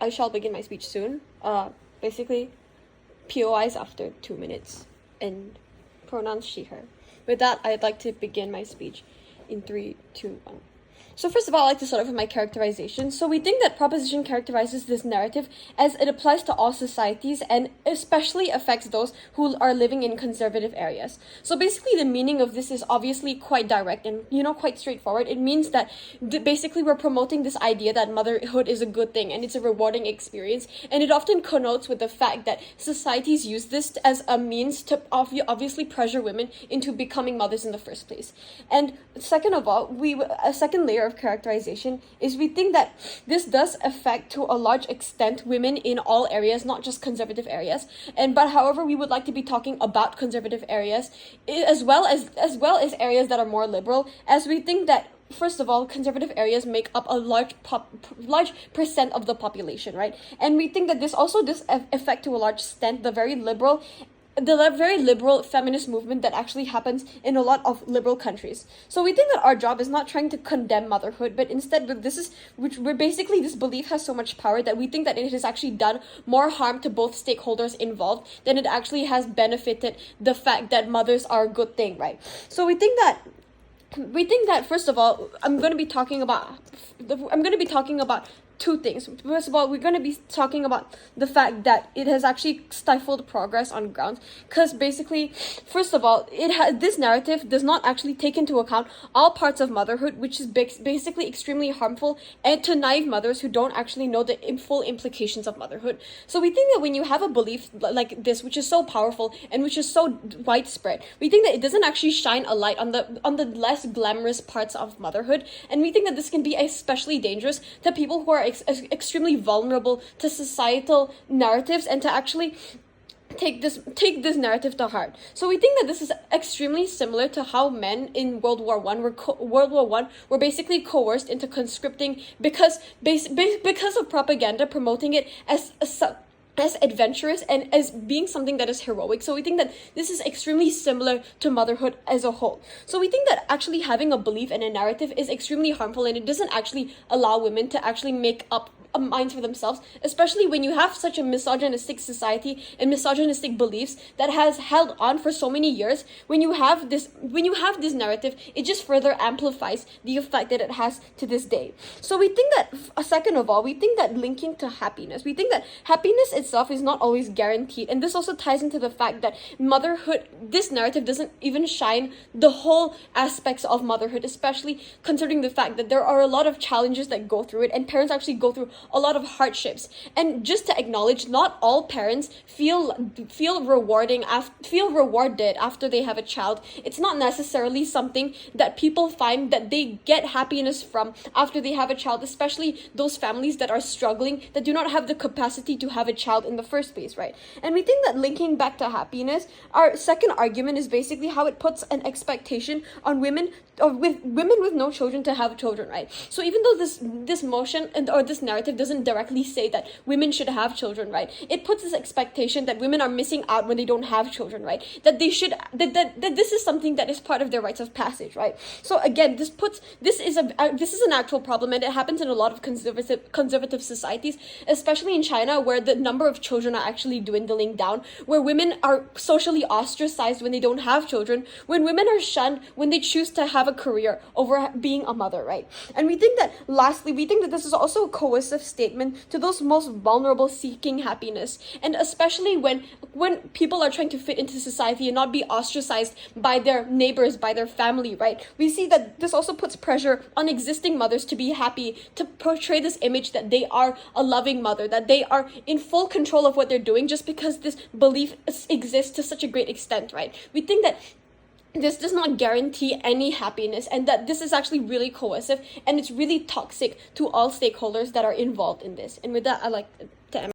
I shall begin my speech soon. Basically, POIs after 2 minutes, and pronouns she, her. With that, I'd like to begin my speech in 3, 2, 1. So first of all, I'd like to start off with my characterization. So we think that proposition characterizes this narrative as it applies to all societies and especially affects those who are living in conservative areas. So basically the meaning of this is obviously quite direct and, quite straightforward. It means that basically we're promoting this idea that motherhood is a good thing and it's a rewarding experience. And it often connotes with the fact that societies use this as a means to obviously pressure women into becoming mothers in the first place. And second of all, a second layer of characterization is we think that this does affect to a large extent women in all areas, not just conservative areas. But however, we would like to be talking about conservative areas as well as areas that are more liberal, as we think that first of all, conservative areas make up a large percent of the population, right? And we think that this also does affect to a large extent the very liberal feminist movement that actually happens in a lot of liberal countries. So we think that our job is not trying to condemn motherhood, but instead this belief has so much power that we think that it has actually done more harm to both stakeholders involved than it actually has benefited the fact that mothers are a good thing, right? So we think that first of all, I'm going to be talking about two things. First of all, we're going to be talking about the fact that it has actually stifled progress on grounds, because basically, first of all, this narrative does not actually take into account all parts of motherhood, which is basically extremely harmful and to naive mothers who don't actually know the full implications of motherhood. So we think that when you have a belief like this, which is so powerful and which is so widespread, we think that it doesn't actually shine a light on the less glamorous parts of motherhood, and we think that this can be especially dangerous to people who are extremely vulnerable to societal narratives and to actually take this narrative to heart. So we think that this is extremely similar to how men in World War I were basically coerced into conscripting because of propaganda promoting it as adventurous and as being something that is heroic. So we think that this is extremely similar to motherhood as a whole. So we think that actually having a belief and a narrative is extremely harmful, and it doesn't actually allow women to actually make up a mind for themselves, especially when you have such a misogynistic society and misogynistic beliefs that has held on for so many years. When you have this narrative, it just further amplifies the effect that it has to this day. So we think that second of all, we think that linking to happiness, we think that happiness itself is not always guaranteed, and this also ties into the fact that motherhood, this narrative doesn't even shine the whole aspects of motherhood, especially considering the fact that there are a lot of challenges that go through it, and parents actually go through a lot of hardships. And just to acknowledge, not all parents feel rewarded after they have a child. It's not necessarily something that people find that they get happiness from after they have a child, especially those families that are struggling, that do not have the capacity to have a child in the first place, right? And we think that linking back to happiness, our second argument is basically how it puts an expectation on women with no children to have children, right? So even though this motion or this narrative doesn't directly say that women should have children, right, it puts this expectation that women are missing out when they don't have children, right? That they should that this is something that is part of their rites of passage, right? So again, this is an actual problem, and it happens in a lot of conservative societies, especially in China, where the number of children are actually dwindling down, where women are socially ostracized when they don't have children, when women are shunned when they choose to have a career over being a mother, right? And we think that lastly, this is also a coercive statement to those most vulnerable seeking happiness, and especially when people are trying to fit into society and not be ostracized by their neighbors, by their family, right? We see that this also puts pressure on existing mothers to be happy, to portray this image that they are a loving mother, that they are in full control of what they're doing, just because this belief exists to such a great extent, right? We think that this does not guarantee any happiness, and that this is actually really coercive, and it's really toxic to all stakeholders that are involved in this. And with that, I like to end.